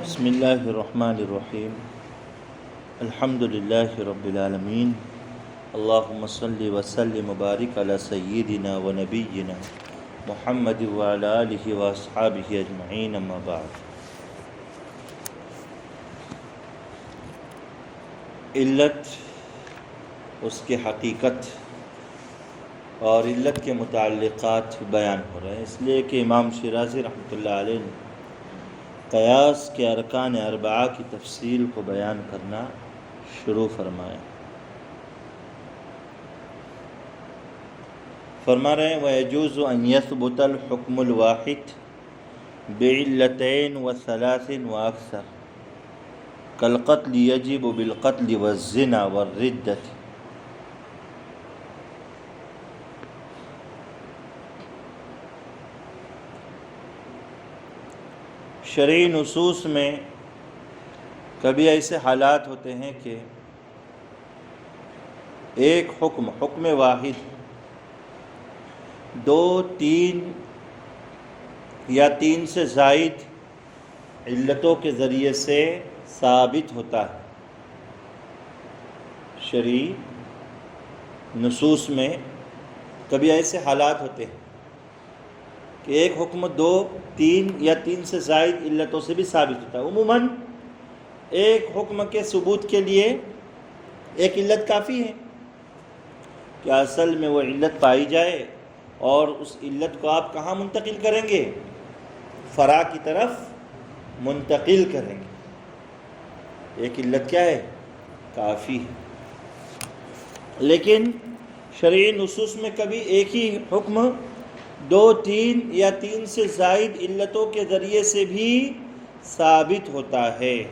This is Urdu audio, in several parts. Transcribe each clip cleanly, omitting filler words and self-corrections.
بسم اللہ الرحمن الرحیم الحمد للہ رب العالمین اللہم صلی وسلم وبارک علی سیدنا و نبینا محمد وعلی آلہ واصحابہ اجمعین اما بعد۔ علت، اس کی حقیقت اور علت کے متعلقات بیان ہو رہے ہیں، اس لیے کہ امام شیرازی رحمۃ اللہ علیہ نے قیاس کے ارکان اربعہ کی تفصیل کو بیان کرنا شروع فرمایا۔ فرما رہے ہیں وَيَجُوزُ أَن يَثْبُتَ الْحُكْمُ الْوَاحِدُ بِعِلَّتَيْنِ وَثَلَاثٍ وَأَكْثَرَ كَالْقَتْلِ يَجِبُ بِالْقَتْلِ وَالزِّنَا وَالرِّدَّةِ۔ شرعی نصوص میں کبھی ایسے حالات ہوتے ہیں کہ ایک حکم واحد دو، تین یا تین سے زائد علتوں کے ذریعے سے ثابت ہوتا ہے۔ شرعی نصوص میں کبھی ایسے حالات ہوتے ہیں کہ ایک حکم دو، تین یا تین سے زائد علتوں سے بھی ثابت ہوتا ہے۔ عموماً ایک حکم کے ثبوت کے لیے ایک علت کافی ہے کہ اصل میں وہ علت پائی جائے اور اس علت کو آپ کہاں منتقل کریں گے؟ فرع کی طرف منتقل کریں گے۔ ایک علت کیا ہے؟ کافی ہے۔ لیکن شرعی نصوص میں کبھی ایک ہی حکم دو، تین یا تین سے زائد علتوں کے ذریعے سے بھی ثابت ہوتا ہے۔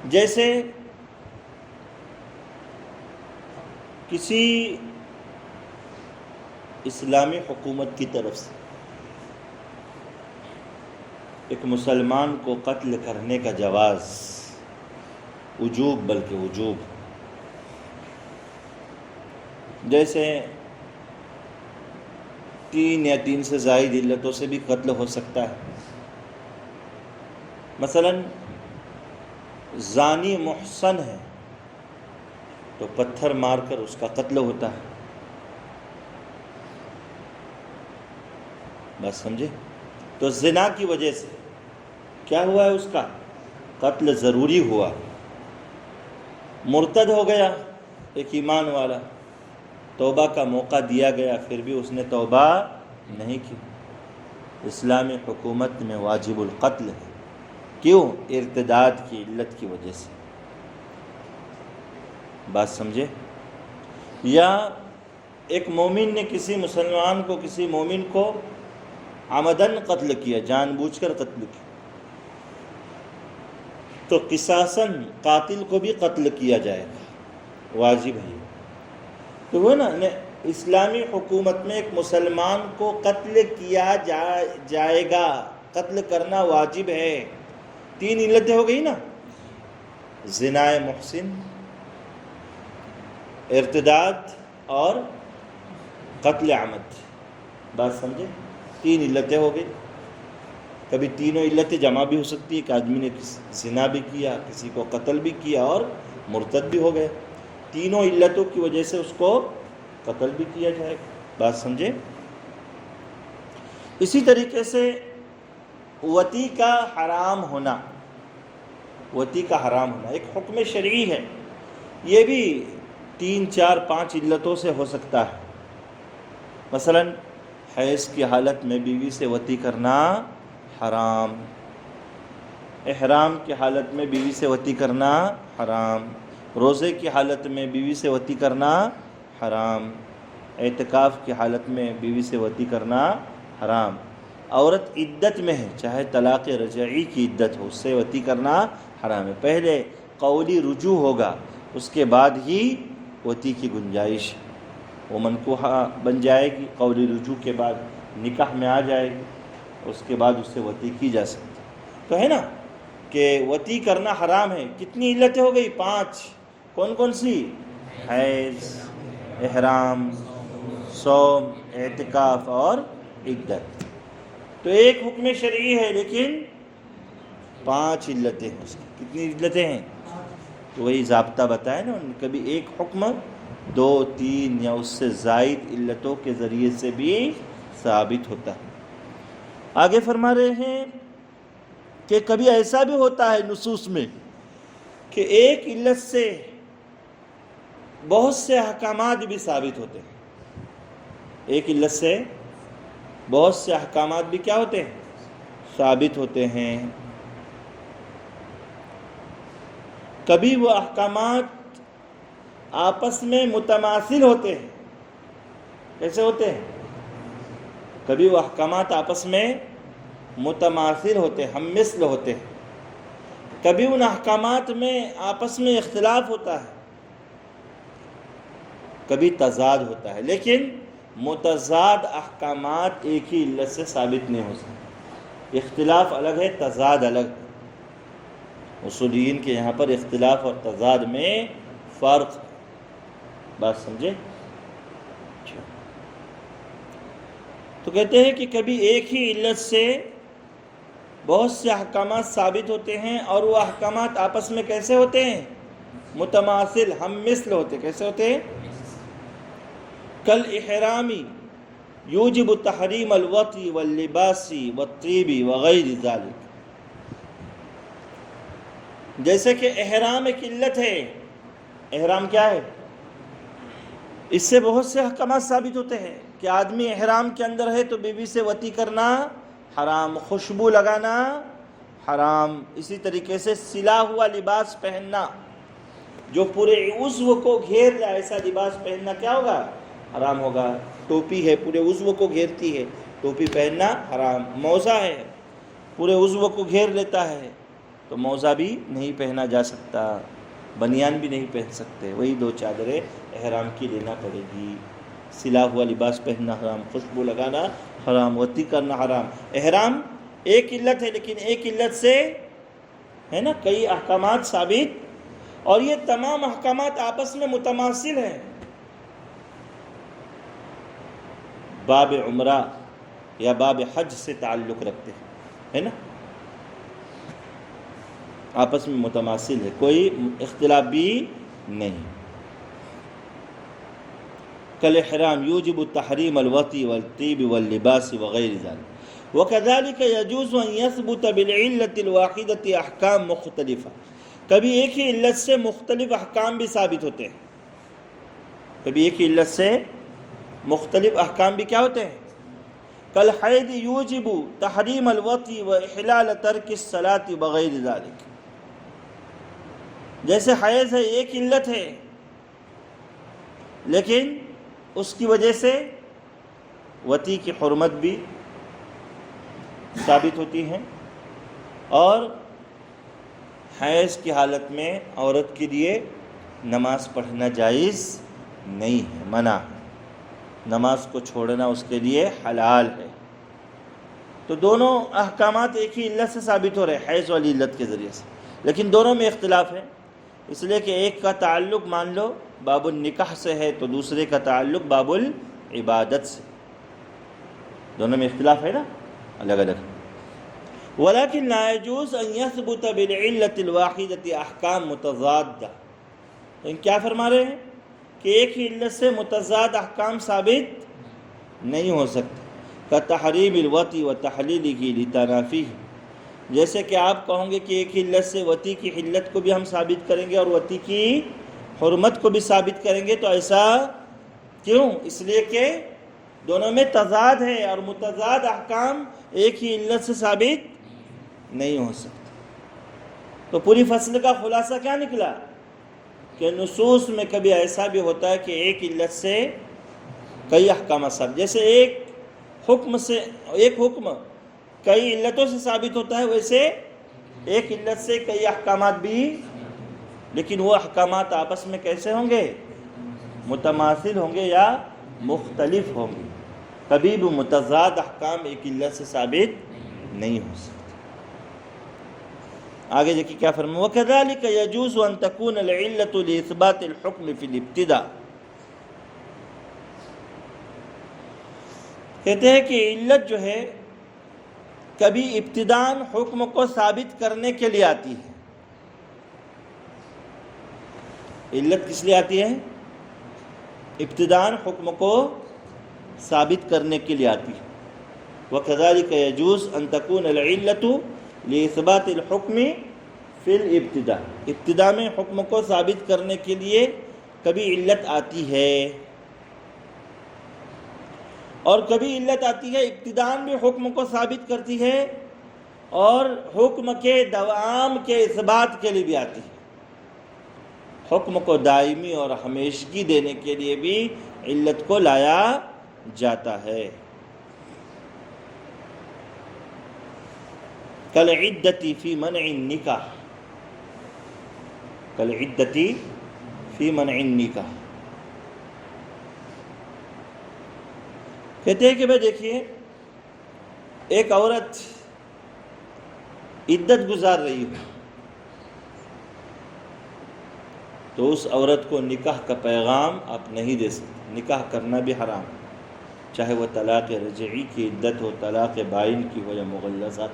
جیسے کسی اسلامی حکومت کی طرف سے ایک مسلمان کو قتل کرنے کا جواز، وجوب، بلکہ وجوب، جیسے تین یا تین سے زائد علتوں سے بھی قتل ہو سکتا ہے۔ مثلا زانی محصن ہے تو پتھر مار کر اس کا قتل ہوتا ہے۔ بس سمجھے؟ تو زنا کی وجہ سے کیا ہوا ہے؟ اس کا قتل ضروری ہوا۔ مرتد ہو گیا ایک ایمان والا، توبہ کا موقع دیا گیا، پھر بھی اس نے توبہ نہیں کی، اسلامی حکومت میں واجب القتل ہے۔ کیوں؟ ارتداد کی علت کی وجہ سے۔ بات سمجھے؟ یا ایک مومن نے کسی مسلمان کو، کسی مومن کو عمدن قتل کیا، جان بوجھ کر قتل کیا، تو قصاصاً قاتل کو بھی قتل کیا جائے گا، واجب ہے۔ تو وہ نا اسلامی حکومت میں ایک مسلمان کو قتل کیا جائے گا، قتل کرنا واجب ہے۔ تین علتیں ہو گئی نا، زنا محسن، ارتداد اور قتل عمد۔ بات سمجھے؟ تین علتیں ہو گئی۔ کبھی تینوں علتیں جمع بھی ہو سکتی ہے کہ آدمی نے زنا بھی کیا، کسی کو قتل بھی کیا اور مرتد بھی ہو گئے، تینوں علتوں کی وجہ سے اس کو قتل بھی کیا جائے گا۔ بات سمجھے؟ اسی طریقے سے وطی کا حرام ہونا، وطی کا حرام ہونا ایک حکم شرعی ہے۔ یہ بھی تین، چار، پانچ علتوں سے ہو سکتا ہے۔ مثلا حیض کی حالت میں بیوی سے وطی کرنا حرام، احرام کی حالت میں بیوی سے وطی کرنا حرام، روزے کی حالت میں بیوی سے وطی کرنا حرام، اعتکاف کی حالت میں بیوی سے وطی کرنا حرام، عورت عدت میں ہے چاہے طلاق رجعی کی عدت ہو، اس سے وطی کرنا حرام ہے۔ پہلے قولی رجوع ہوگا، اس کے بعد ہی وطی کی گنجائش، وہ منکوحہ بن جائے گی، قولی رجوع کے بعد نکاح میں آ جائے گی، اس کے بعد اس سے وطی کی جا سکتی۔ تو ہے نا کہ وطی کرنا حرام ہے۔ کتنی علتیں ہو گئی؟ پانچ۔ کون کون سی؟ حیض، احرام، صوم، اعتکاف اور عدت۔ تو ایک حکم شرعی ہے، لیکن 5 علتیں ہیں اس کی. کتنی علتیں ہیں؟ تو وہی ضابطہ بتایا نا، کبھی ایک حکم 2 3 یا اس سے زائد علتوں کے ذریعے سے بھی ثابت ہوتا ہے. آگے فرما رہے ہیں کہ کبھی ایسا بھی ہوتا ہے نصوص میں کہ ایک علت سے بہت سے احکامات بھی ثابت ہوتے ہیں. ایک علت سے بہت سے احکامات بھی کیا ہوتے ہیں؟ ثابت ہوتے ہیں. کبھی وہ احکامات آپس میں متماثل ہوتے ہیں. کیسے ہوتے ہیں؟ کبھی وہ احکامات آپس میں متماثل ہوتے ہیں، ہم مثل ہوتے ہیں. کبھی ان احکامات میں آپس میں اختلاف ہوتا ہے، کبھی تضاد ہوتا ہے. لیکن متضاد احکامات ایک ہی علت سے ثابت نہیں ہو سکتے. اختلاف الگ ہے، تضاد الگ. اصولیین کے یہاں پر اختلاف اور تضاد میں فرق. بات سمجھے؟ تو کہتے ہیں کہ کبھی ایک ہی علت سے بہت سے احکامات ثابت ہوتے ہیں، اور وہ احکامات آپس میں کیسے ہوتے ہیں؟ متماثل، ہم مثل ہوتے ہیں. کیسے ہوتے ہیں؟ کل احرامی یوجب تحریم الوطی واللباسی والطیب وغیر ذالک. جیسے کہ احرام ایک علت ہے. احرام کیا ہے؟ اس سے بہت سے احکامات ثابت ہوتے ہیں کہ آدمی احرام کے اندر ہے تو بیوی سے وطی کرنا حرام، خوشبو لگانا حرام. اسی طریقے سے سلا ہوا لباس پہننا جو پورے عضو کو گھیر لے، ایسا لباس پہننا کیا ہوگا؟ حرام ہوگا. ٹوپی ہے پورے عضو کو گھیرتی ہے، ٹوپی پہننا حرام. موزہ ہے پورے عضو کو گھیر لیتا ہے تو موزہ بھی نہیں پہنا جا سکتا، بنیان بھی نہیں پہن سکتے. وہی 2 چادریں احرام کی لینا پڑے گی. سلا ہوا لباس پہننا حرام، خوشبو لگانا حرام، وطی کرنا حرام. احرام ایک علت ہے، لیکن ایک علت سے ہے نا کئی احکامات ثابت، اور یہ تمام احکامات آپس میں متماثل ہیں. باب عمرہ یا باب حج سے تعلق رکھتے ہیں، ہے نا، آپس میں متماثل ہے، کوئی اختلاف بھی نہیں. کالاحرام یوجب تحریم الوطی والطیب واللباس وغیر ذلك. وكذلك يجوز ان يثبت بالعلة الواحدة احکام مختلفہ. کبھی ایک ہی علت سے مختلف احکام بھی ثابت ہوتے ہیں. کبھی ایک ہی علت سے مختلف احکام بھی کیا ہوتے ہیں؟ کالحیض یوجب تحریم الوطی واحلال ترک الصلاۃ بغیر ذلك. جیسے حیض ہے، ایک علت ہے، لیکن اس کی وجہ سے وطی کی حرمت بھی ثابت ہوتی ہیں، اور حیض کی حالت میں عورت کے لیے نماز پڑھنا جائز نہیں ہے، منع ہے. نماز کو چھوڑنا اس کے لیے حلال ہے. تو دونوں احکامات ایک ہی علت سے ثابت ہو رہے ہیں، حیض والی علت کے ذریعے سے، لیکن دونوں میں اختلاف ہے. اس لیے کہ ایک کا تعلق مان لو باب النکاح سے ہے تو دوسرے کا تعلق باب العبادت سے. دونوں میں اختلاف ہے نا، الگ الگ. ولیکن لا يجوز ان يثبت بالعلة الواحدة احکام متضادہ. لیکن کیا فرما رہے ہیں کہ ایک ہی علت سے متضاد احکام ثابت نہیں ہو سکتے. کتحریم الوطی وتحلیلہ لتنافیہ. جیسے کہ آپ کہوں گے کہ ایک ہی علت سے وطی کی حلت کو بھی ہم ثابت کریں گے اور وطی کی حرمت کو بھی ثابت کریں گے، تو ایسا کیوں؟ اس لیے کہ دونوں میں تضاد ہے، اور متضاد احکام ایک ہی علت سے ثابت نہیں ہو سکتے. تو پوری فصل کا خلاصہ کیا نکلا؟ کہ نصوص میں کبھی ایسا بھی ہوتا ہے کہ ایک علت سے کئی احکامات ثابت، جیسے ایک حکم کئی علتوں سے ثابت ہوتا ہے، ویسے ایک علت سے کئی احکامات بھی، لیکن وہ احکامات آپس میں کیسے ہوں گے؟ متماثل ہوں گے یا مختلف ہوں گے. کبھی بھی متضاد احکام ایک علت سے ثابت نہیں ہو سکتے. آگے دیکھیے کیا فرمایا، وَكَذَلِكَ يَجُوزُ أَن تَكُونَ الْعِلَّةُ لِإِثْبَاتِ الْحُكْمِ فِي الْابْتِدَاءِ. کہتے ہیں کہ علت جو ہے کبھی ابتداً حکم کو ثابت کرنے کے لیے آتی ہے. علت کس لیے آتی ہے؟ ابتداً حکم کو ثابت کرنے کے لیے آتی ہے. وَكَذَلِكَ يَجُوزُ أَن تَكُونَ الْعِلَّةُ لِإِثْبَاتِ الْحُكْمِ فِي الْإِبْتِدَاءِ. ابتدا میں حکم کو ثابت کرنے کے لیے کبھی علت آتی ہے، اور کبھی علت آتی ہے ابتداً بھی حکم کو ثابت کرتی ہے، اور حکم کے دوام کے اثبات کے لیے بھی آتی ہے. حکم کو دائمی اور ہمیشگی دینے کے لیے بھی علت کو لایا جاتا ہے. کالعدۃ فی منع النکاح، کالعدۃ فی منع النکاح. کہتے ہیں کہ بھائی دیکھیے، ایک عورت عدت گزار رہی ہو تو اس عورت کو نکاح کا پیغام آپ نہیں دے سکتے. نکاح کرنا بھی حرام، چاہے وہ طلاق رجعی کی عدت ہو، طلاق بائن کی ہو، یا مغلظات،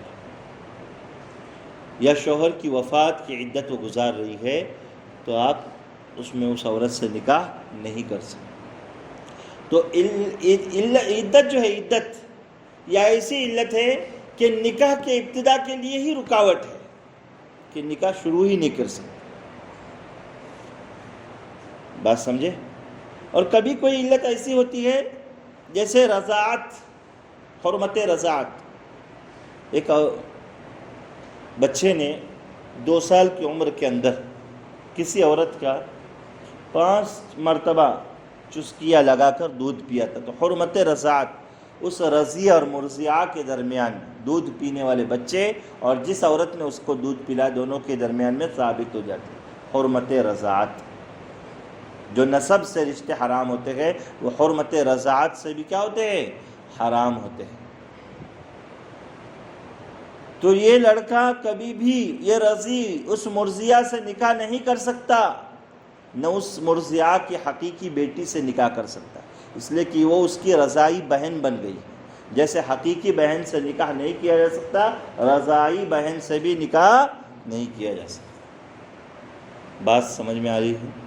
یا شوہر کی وفات کی عدت وہ گزار رہی ہے تو آپ اس میں اس عورت سے نکاح نہیں کر سکتے. تو عدت جو ہے، عدت یا ایسی علت ہے کہ نکاح کے ابتدا کے لیے ہی رکاوٹ ہے کہ نکاح شروع ہی نہیں کر سکتے. بات سمجھے؟ اور کبھی کوئی علت ایسی ہوتی ہے جیسے رضاعت، حرمت رضاعت. ایک بچے نے 2 سال کی عمر کے اندر کسی عورت کا 5 مرتبہ چسکیاں لگا کر دودھ پیا تھا، تو حرمت رضاعت اس رضیع اور مرضعہ کے درمیان، دودھ پینے والے بچے اور جس عورت نے اس کو دودھ پلا، دونوں کے درمیان میں ثابت ہو جاتی ہے حرمت رضاعت. جو نسب سے رشتے حرام ہوتے ہیں وہ حرمت رضاعت سے بھی کیا ہوتے ہیں؟ حرام ہوتے ہیں. تو یہ لڑکا کبھی بھی یہ رضیع اس مرضیہ سے نکاح نہیں کر سکتا، نہ اس مرضیہ کی حقیقی بیٹی سے نکاح کر سکتا، اس لیے کہ وہ اس کی رضاعی بہن بن گئی. جیسے حقیقی بہن سے نکاح نہیں کیا جا سکتا، رضاعی بہن سے بھی نکاح نہیں کیا جا سکتا. بات سمجھ میں آ رہی ہے؟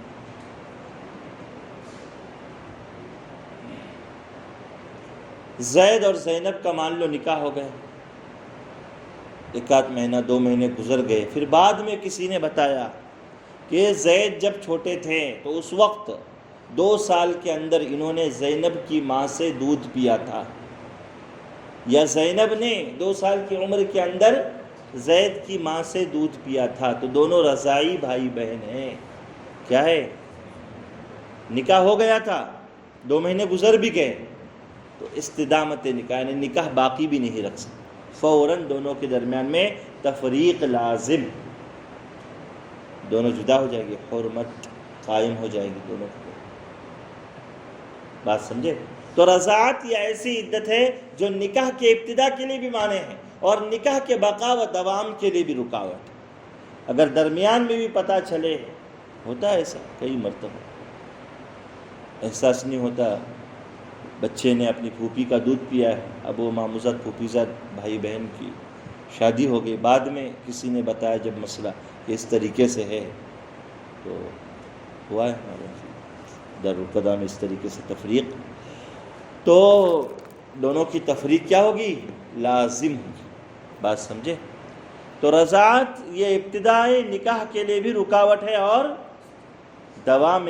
زید اور زینب کا مان لو نکاح ہو گیا، 1 مہینہ 2 مہینے گزر گئے، پھر بعد میں کسی نے بتایا کہ زید جب چھوٹے تھے تو اس وقت 2 سال کے اندر انہوں نے زینب کی ماں سے دودھ پیا تھا، یا زینب نے 2 سال کی عمر کے اندر زید کی ماں سے دودھ پیا تھا، تو دونوں رضاعی بھائی بہن ہیں. کیا ہے؟ نکاح ہو گیا تھا، 2 مہینے گزر بھی گئے، تو استدامت نکاح، یعنی نکاح باقی بھی نہیں رکھ سکتے، فوراً دونوں کے درمیان میں تفریق لازم، دونوں جدا ہو جائیں گے، حرمت قائم ہو جائے گی دونوں کو. بات سمجھے؟ تو رضاعت یہ ایسی عدت ہے جو نکاح کے ابتدا کے لیے بھی مانع ہے اور نکاح کے بقا و دوام کے لیے بھی رکاوٹ ہے. اگر درمیان میں بھی پتہ چلے، ہوتا ہے ایسا کئی مرتبہ، احساس نہیں ہوتا، بچے نے اپنی پھوپھی کا دودھ پیا ہے، اب وہ ماموزت پھوپھیزت بھائی بہن کی شادی ہو گئی، بعد میں کسی نے بتایا جب مسئلہ کہ اس طریقے سے ہے، تو ہوا ہے دارالقضا میں اس طریقے سے تفریق، تو دونوں کی تفریق کیا ہوگی؟ لازم ہوگی. بات سمجھے؟ تو رضاعت یہ ابتدائی نکاح کے لیے بھی رکاوٹ ہے، اور دوام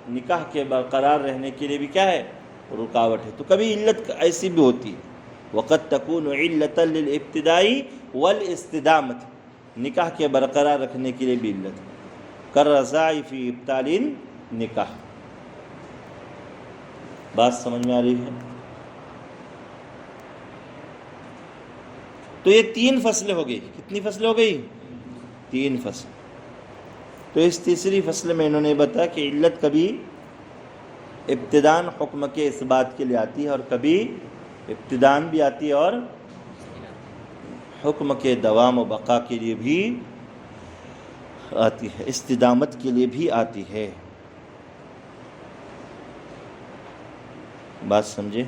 نکاح کے برقرار رہنے کے لیے بھی کیا ہے؟ رکاوٹ ہے. تو کبھی علت ایسی بھی ہوتی ہے، وقد تکون علتا للابتدائی والاستدامت، نکاح کے برقرار رکھنے کے لیے بھی علت ہے، کالرضاع فی ابطال نکاح. بات سمجھ میں آ رہی ہے؟ تو یہ 3 فصلیں ہو گئی. کتنی فصلیں ہو گئی؟ 3 فصل. تو اس تیسری فصل میں انہوں نے بتایا کہ علت کبھی ابتداً حکم کے اثبات کے لیے آتی ہے، اور کبھی ابتداً بھی آتی ہے اور حکم کے دوام و بقا کے لیے بھی آتی ہے، استدامت کے لیے بھی آتی ہے. بات سمجھے؟